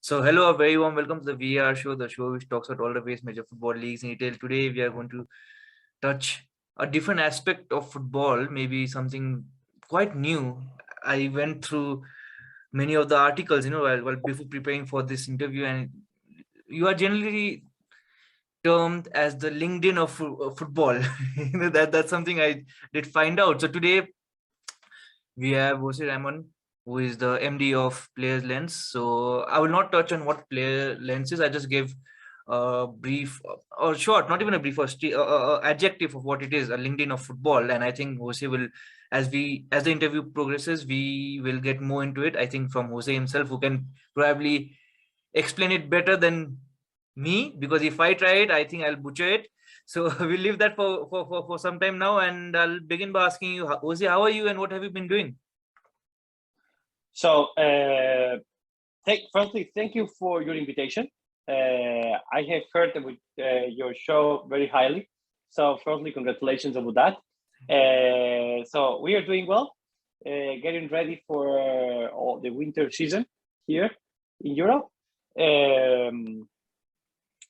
So, hello, a very warm welcome to the VR show, the show which talks about all the various major football leagues in detail. Today, we are going to touch a different aspect of football, maybe something quite new. I went through many of the articles, while before preparing for this interview, and you are generally termed as the LinkedIn of football. That's something I did find out. So today we have Jose Ramon, who is the MD of Players Lens. So I will not touch on what Player Lens is. I just give a brief or short, not even a brief, or adjective of what it is, a LinkedIn of football. And I think Jose will, as the interview progresses, we will get more into it. I think from Jose himself, who can probably explain it better than me, because if I try it, I think I'll butcher it. So we'll leave that for some time now, and I'll begin by asking you, Jose, how are you and what have you been doing? So, firstly, thank you for your invitation. I have heard about your show very highly. So, firstly, congratulations about that. So, we are doing well, getting ready for all the winter season here in Europe. And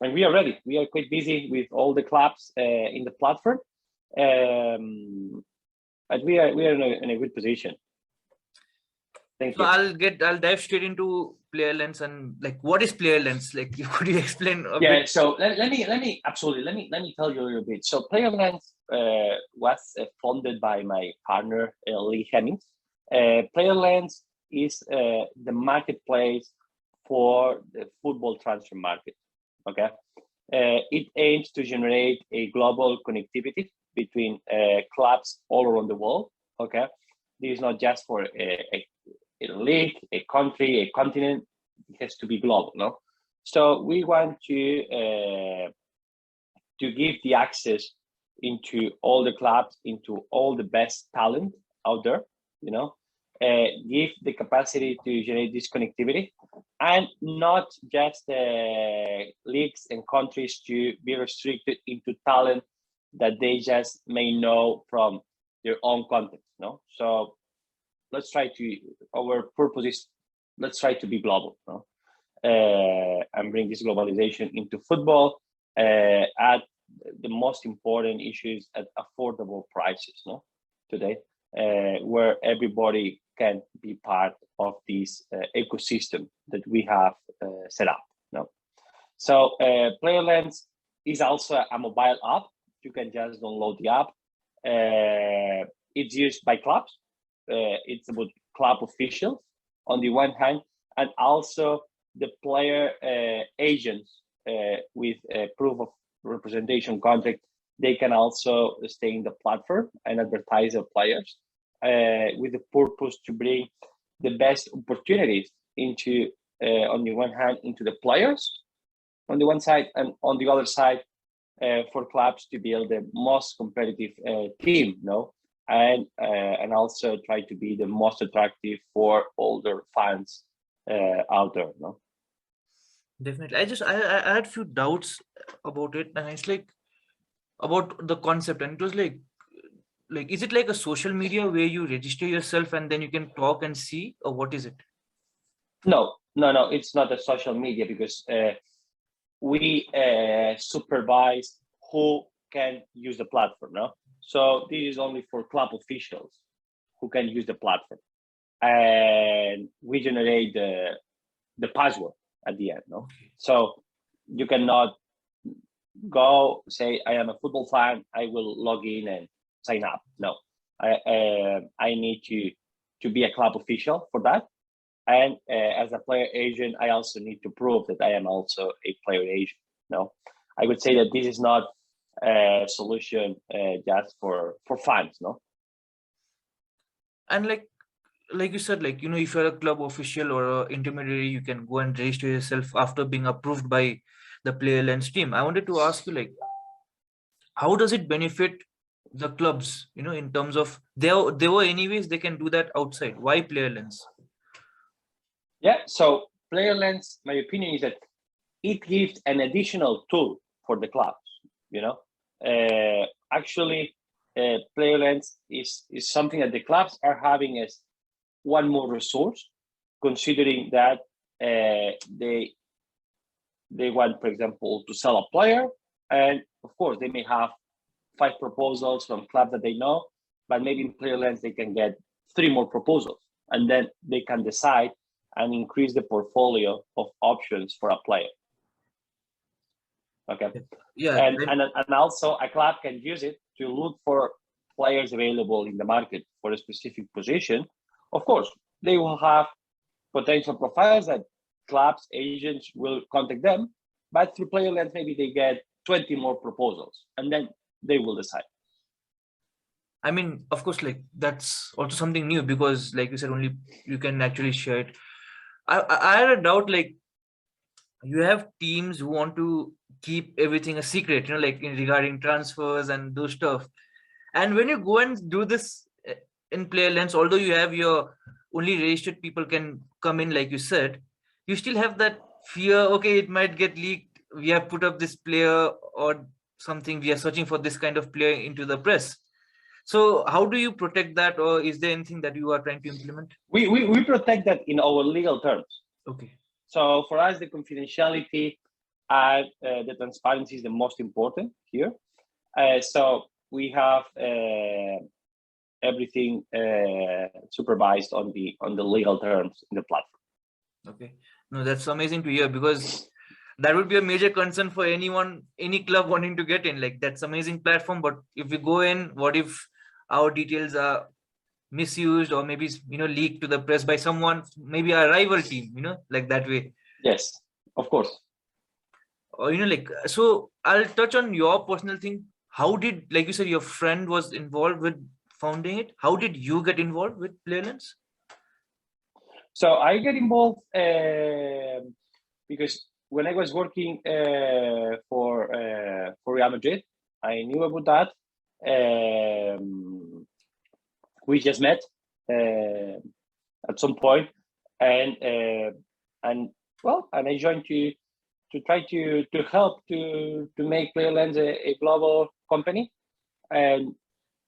we are ready. We are quite busy with all the clubs in the platform. But we are in a good position. Thank you. I'll dive straight into Player Lens, and like, what is Player Lens? Like, could you explain a bit? So let me tell you a little bit. So Player Lens was funded by my partner Lee Hemmings. Player Lens is the marketplace for the football transfer market. Okay, it aims to generate a global connectivity between clubs all around the world. Okay, this is not just for a league, a country, a continent. It has to be global, no? So we want to give the access into all the clubs, into all the best talent out there, give the capacity to generate this connectivity, and not just leagues and countries to be restricted into talent that they just may know from their own context, no? So our purpose is, let's try to be global, no? And bring this globalization into football at the most important issues at affordable prices, no? Today, where everybody can be part of this ecosystem that we have set up, no? So Player Lens is also a mobile app. You can just download the app. It's used by clubs. It's about club officials on the one hand, and also the player agents with proof of representation contract. They can also stay in the platform and advertise their players with the purpose to bring the best opportunities into, on the one hand, into the players on the one side, and on the other side, for clubs to build the most competitive team, no? And also try to be the most attractive for older fans out there, no? Definitely. I had few doubts about it, and it's like about the concept, and it was like is it like a social media where you register yourself and then you can talk and see, or what is it? No, it's not a social media, because we supervise who can use the platform, no? So this is only for club officials who can use the platform, and we generate the password at the end, no? So you cannot go say, I am a football fan, I will log in and sign up. No, I need to be a club official for that, and as a player agent, I also need to prove that I am also a player agent. No, I would say that this is not a solution just for fans, no? And like you said, if you're a club official or an intermediary, you can go and register yourself after being approved by the Player Lens team. I wanted to ask you, how does it benefit the clubs, in terms of they were anyways, they can do that outside. Why Player Lens? Yeah, so Player Lens, my opinion is that it gives an additional tool for the clubs, actually, Player Lens is something that the clubs are having as one more resource, considering that they want, for example, to sell a player, and of course they may have 5 proposals from clubs that they know, but maybe in player lens they can get 3 more proposals, and then they can decide and increase the portfolio of options for a player. Okay. Yeah. And also a club can use it to look for players available in the market for a specific position. Of course, they will have potential profiles that clubs, agents will contact them, but through player lens, maybe they get 20 more proposals, and then they will decide. I mean, of course, like that's also something new, because like you said, only you can actually share it. I had a doubt, like you have teams who want to keep everything a secret, like regarding transfers and those stuff. And when you go and do this in player lens, although you have your only registered people can come in, like you said, you still have that fear. Okay, it might get leaked. We have put up this player or something. We are searching for this kind of player into the press. So how do you protect that, or is there anything that you are trying to implement? We protect that in our legal terms. Okay. So for us, the confidentiality and the transparency is the most important here. So we have everything supervised on the legal terms in the platform. Okay. No, that's amazing to hear, because that would be a major concern for anyone, any club wanting to get in. Like, that's amazing platform, but if we go in, what if our details are misused, or maybe leaked to the press by someone, maybe a rival team, like that way? Yes, of course. Or so I'll touch on your personal thing. How did, like you said, your friend was involved with founding it? How did you get involved with Playlens? So I get involved because when I was working for Real Madrid, I knew about that. We just met at some point, and I joined to try to help to make Playlens a global company, and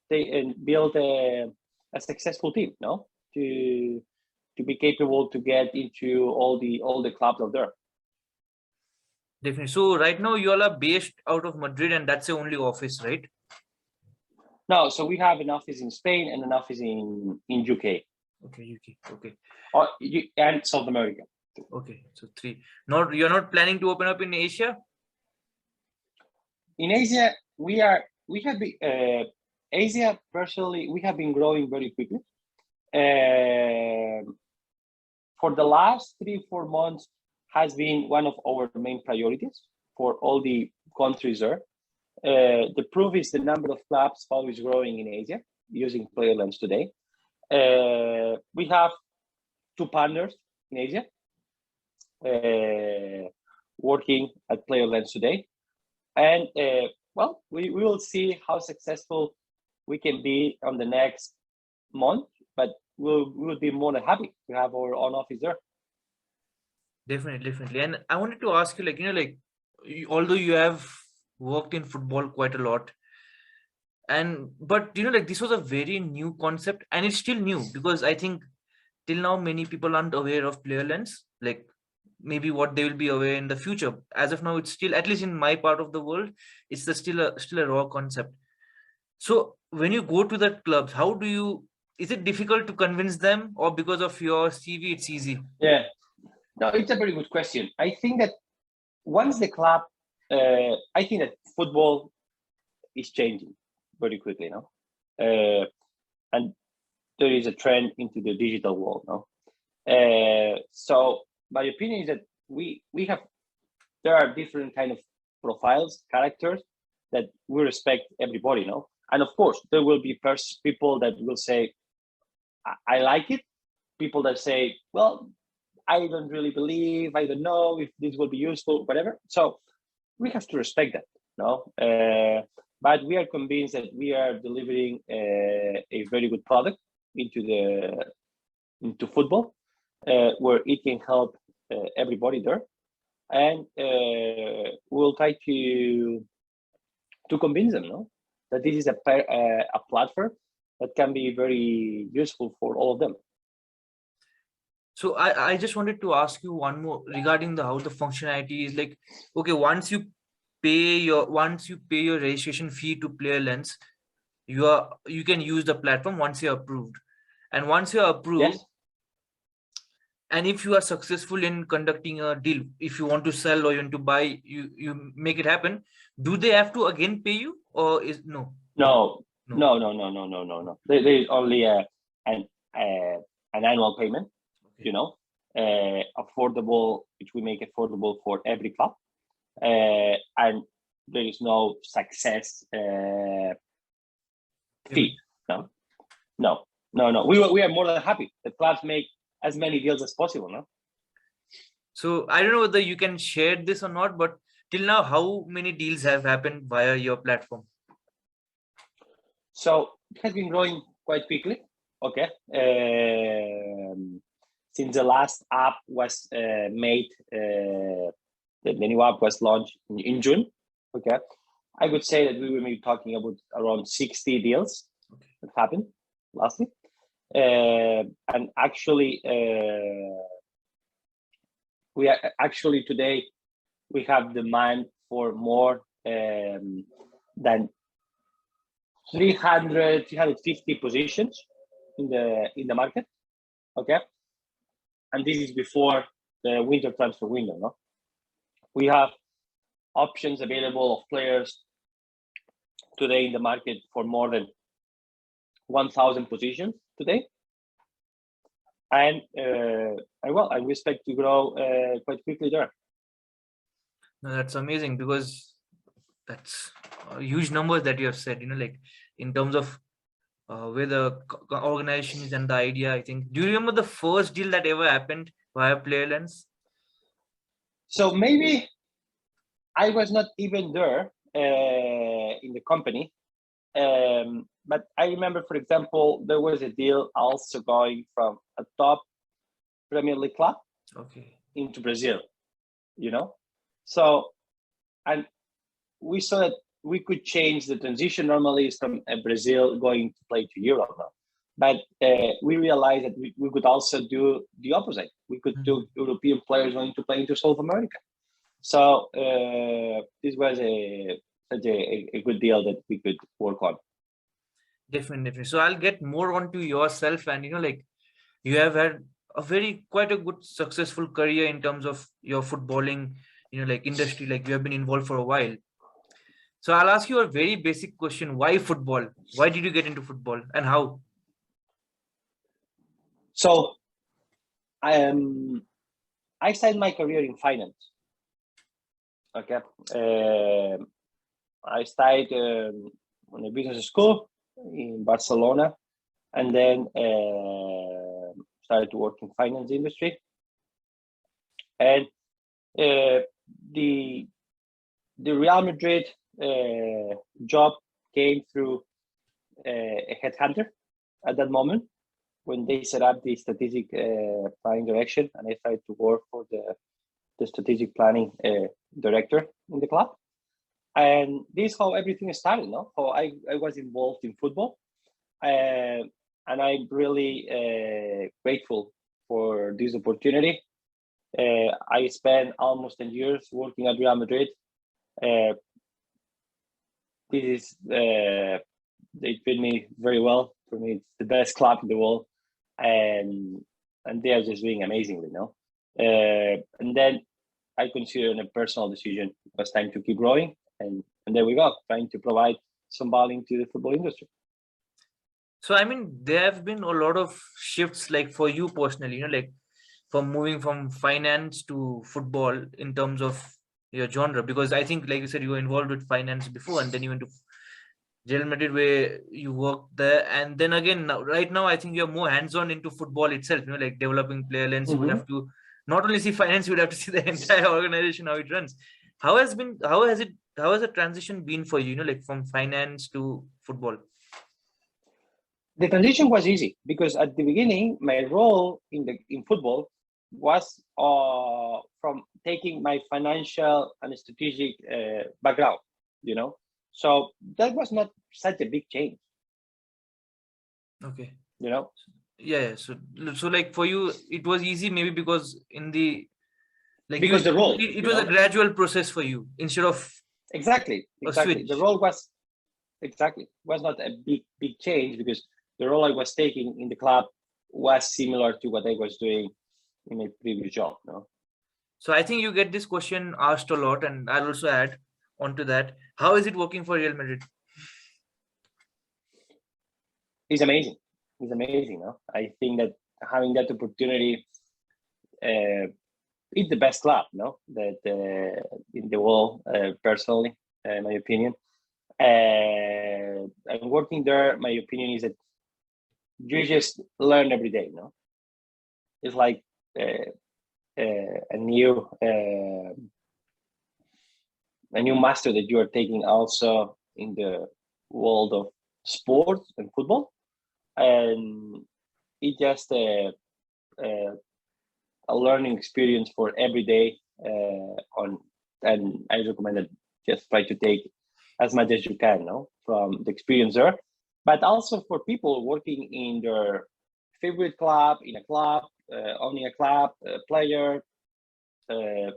build a successful team, to be capable to get into all the clubs out there. Definitely. So right now you all are based out of Madrid, and that's the only office, right? No, so we have an office in Spain and an office in UK. Okay, UK. Okay. And South America. Okay, so 3. You're not planning to open up in Asia? In Asia, we have been Asia personally, we have been growing very quickly. For the last 3-4 months has been one of our main priorities for all the countries there. The proof is the number of clubs always growing in Asia using player lens today. We have 2 partners in Asia working at player lens today, and we will see how successful we can be on the next month, but we'll be more than happy to have our own office there. Definitely. And I wanted to ask you, although you have worked in football quite a lot, but this was a very new concept, and it's still new, because I think till now many people aren't aware of player lens, like maybe what they will be aware in the future. As of now, it's still, at least in my part of the world, it's still a raw concept. So when you go to the clubs, is it difficult to convince them, or because of your CV it's easy? Yeah, no, it's a very good question. I think that once the club, I think that football is changing very quickly now, and there is a trend into the digital world now. So my opinion is that there are different kind of profiles, characters that we respect everybody, and of course there will be people that will say, I like it. People that say, well, I don't really believe, I don't know if this will be useful, whatever. So we have to respect that, but we are convinced that we are delivering a very good product into football, where it can help everybody there, and we'll try to convince them, that this is a platform that can be very useful for all of them. So I just wanted to ask you one more regarding the how the functionality is like. Okay, once you pay your registration fee to Player Lens, you can use the platform once you're approved, and once you're approved, Yes. and if you are successful in conducting a deal, if you want to sell or you want to buy, you make it happen. Do they have to again pay you, or is no? No, No. no, no, no, no, no, no, no. There is only an uh, an annual payment, Okay. affordable, which we make affordable for every club, and there is no success fee. No, no, no, no. We are more than happy that clubs make as many deals as possible. No. So I don't know whether you can share this or not, but till now, how many deals have happened via your platform? So it has been growing quite quickly. Okay. Since the last app was made, the new app was launched in June. Okay. I would say that we will be talking about around 60 deals that happened lastly. And actually, we are actually today we have demand for more than 350 positions in the market. Okay, and this is before the winter transfer window. No, we have options available of players today in the market for more than 1,000 positions today, and we expect to grow quite quickly there. No, that's amazing, because that's huge numbers that you have said. Like in terms of where the organization is and the idea. I think. Do you remember the first deal that ever happened via Player Lens? So maybe I was not even there in the company, but I remember, for example, there was a deal also going from a top Premier League club into Brazil, So, and we saw that we could change the transition normally is from Brazil going to play to Europe now. But we realized that we could also do the opposite. We could do European players going to play into South America. So this was such a good deal that we could work on. Definitely. So I'll get more onto yourself, and like you have had quite a good successful career in terms of your footballing, like industry, like you have been involved for a while. So I'll ask you a very basic question: why football? Why did you get into football, and how? So I started my career in finance. Okay, I started in a business school in Barcelona, and then started to work in finance industry. And the Real Madrid job came through a headhunter at that moment when they set up the strategic planning direction, and I started to work for the strategic planning director in the club. And this is how everything started, no? How I was involved in football. And I'm really grateful for this opportunity. I spent almost 10 years working at Real Madrid. This is, they treat me very well. For me, it's the best club in the world. And they are just doing amazingly, no? And then I consider it a personal decision. It was time to keep growing. And there we go, trying to provide some value to the football industry. So, I mean, there have been a lot of shifts, like for you personally, like from moving from finance to football in terms of your genre, because I think, like you said, you were involved with finance before, and then you went to Real Madrid where you worked there, and then again right now I think you're more hands-on into football itself, like developing Player Lens. You would have to not only see finance, you would have to see the entire organization, how it runs. How has the transition been for you, like from finance to football? The transition was easy because at the beginning my role in football was from taking my financial and strategic background, so that was not such a big change. Okay. Yeah. So like for you, it was easy maybe because in the like you because the role, it was a gradual process for you instead of exactly, a the switch. role was not a big change, because the role I was taking in the club was similar to what I was doing in my previous job. No, So I think you get this question asked a lot, and I'll also add onto that. How is it working for Real Madrid? it's amazing. It's amazing. No, I think that having that opportunity, it's the best club. No, that in the world, personally, in my opinion. I'm working there. My opinion is that you just learn every day. No, it's like a new master that you are taking also in the world of sports and football, and it's just a learning experience for every day. On And I recommend that just try to take as much as you can, no, from the experience there, but also for people working in their favorite club, in a club, owning a club, player,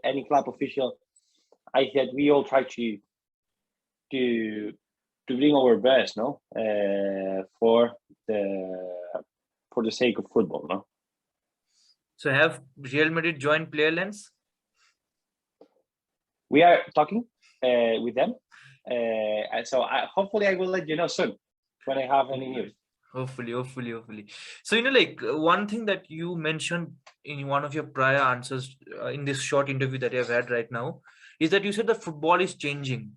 any club official. I think we all try to bring our best, no, for the sake of football, no. So have Real Madrid joined Player Lens? We are talking with them, and so hopefully I will let you know soon when I have any news. Hopefully. So like one thing that you mentioned in one of your prior answers in this short interview that I've had right now is that you said that football is changing,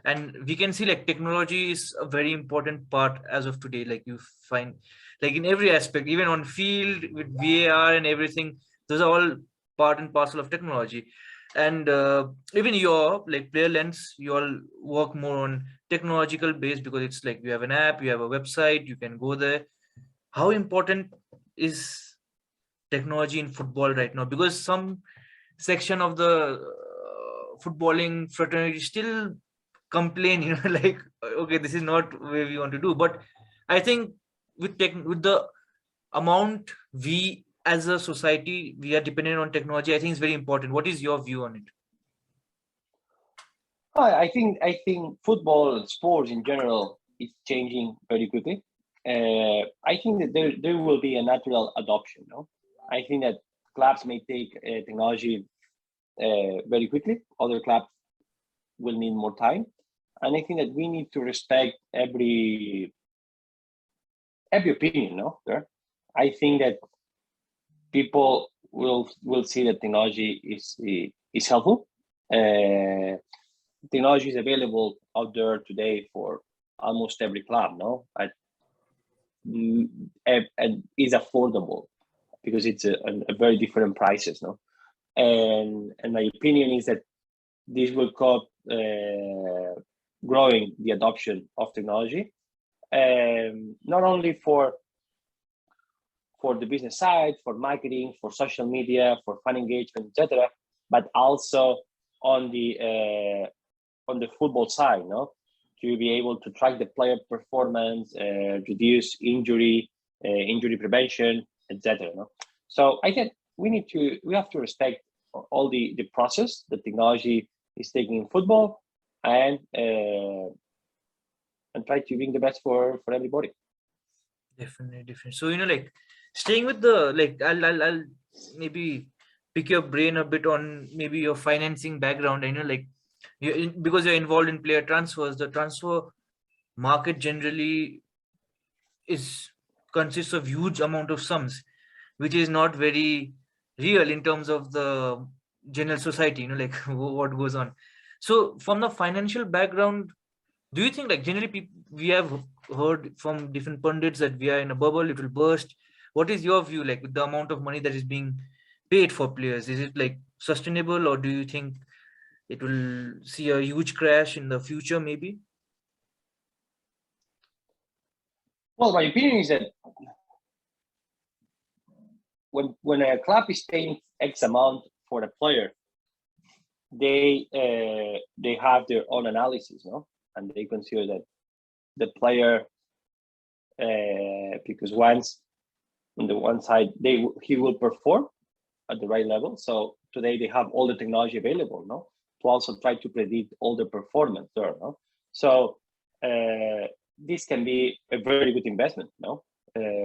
and we can see like technology is a very important part as of today. Like you find like in every aspect, even on field with VAR and everything, those are all part and parcel of technology. And even your like Player Lens, you all work more on technological base because it's like you have an app, you have a website, you can go there. How important is technology in football right now? Because some section of the footballing fraternity still complain, like okay, this is not where we want to do. But I think with the amount we as a society we are dependent on technology, I think it's very important. What is your view on it? I think football and sports in general is changing very quickly. I think that there will be a natural adoption. No, I think that clubs may take technology very quickly. Other clubs will need more time, and I think that we need to respect every opinion. No, there. I think that people will see that technology is helpful. Uh, Technology is available out there today for almost every club, no? And is affordable because it's a very different prices, no? And my opinion is that this will cause growing the adoption of technology, not only for the business side, for marketing, for social media, for fan engagement, etc., but also on the football side, no, to be able to track the player performance, reduce injury prevention, etc. No? So I think we have to respect all the process that technology is taking in football, and try to bring the best for everybody. Definitely. So like staying with the like I'll maybe pick your brain a bit on maybe your financing background. Like because you're involved in player transfers, the transfer market generally is consists of huge amount of sums, which is not very real in terms of the general society. Like what goes on. So from the financial background, do you think like generally people we have heard from different pundits that we are in a bubble, it will burst? What is your view like with the amount of money that is being paid for players? Is it like sustainable, or do you think it will see a huge crash in the future maybe? Well, my opinion is that when a club is paying X amount for a player, they have their own analysis, no, and they consider that the player, because once on the one side, he will perform at the right level. So today they have all the technology available, no, to also try to predict all the performance there, no. So this can be a very good investment, no,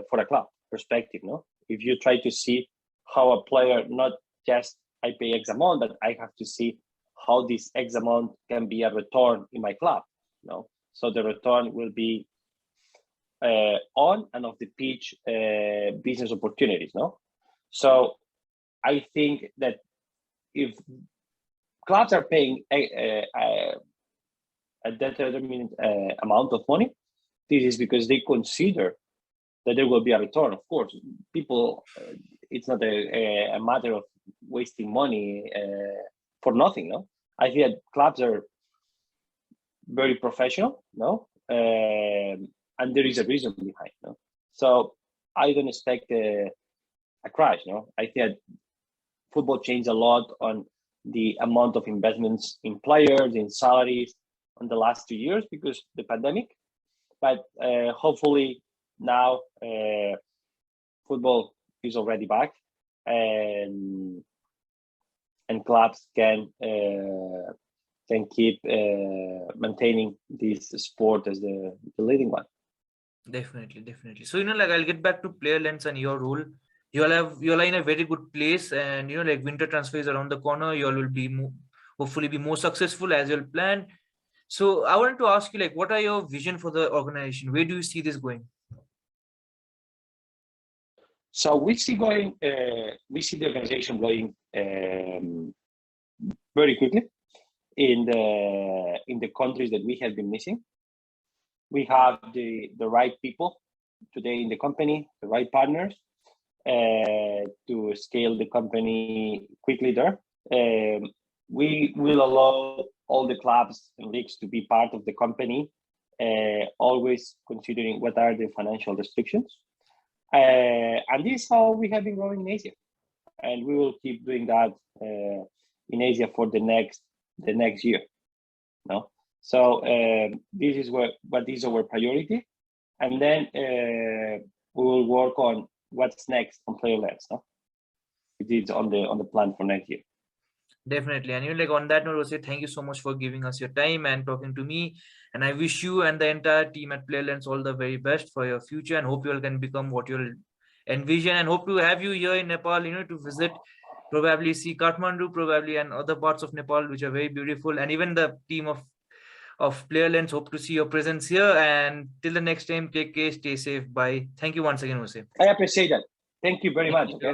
for a club perspective, no. If you try to see how a player, not just I pay X amount, but I have to see how this X amount can be a return in my club, no. So the return will be on and off the pitch business opportunities, no. So I think that if clubs are paying a determined amount of money, this is because they consider that there will be a return. Of course, people, it's not a matter of wasting money for nothing, no. I think that clubs are very professional, no, and there is a reason behind, no. So I don't expect a crash, no. I think that football changed a lot on the amount of investments in players, in salaries, on the last 2 years because the pandemic. But hopefully now football is already back, and clubs can keep maintaining this sport as the leading one. Definitely. So, like I'll get back to player lens and your role. You're in a very good place, and like winter transfer is around the corner. You all will be hopefully be more successful as you'll plan. So I wanted to ask you, like, what are your vision for the organization? Where do you see this going? So we see the organization going very quickly in the countries that we have been missing. We have the right people today in the company, the right partners to scale the company quickly there. We will allow all the clubs and leagues to be part of the company, always considering what are the financial restrictions. And this is how we have been growing in Asia. And we will keep doing that in Asia for the next year. No? So this is what is our priority. And then we will work on what's next on player lens. No? It is on the plan for next year. Definitely. And like on that note, Jose, thank you so much for giving us your time and talking to me. And I wish you and the entire team at Playerlands all the very best for your future, and hope you all can become what you'll envision, and hope to have you here in Nepal, to visit, probably see Kathmandu, probably, and other parts of Nepal, which are very beautiful. And even the team of Playerlands hope to see your presence here. And till the next time, take care, stay safe. Bye. Thank you once again, Jose. I appreciate that. Thank you very much. Okay.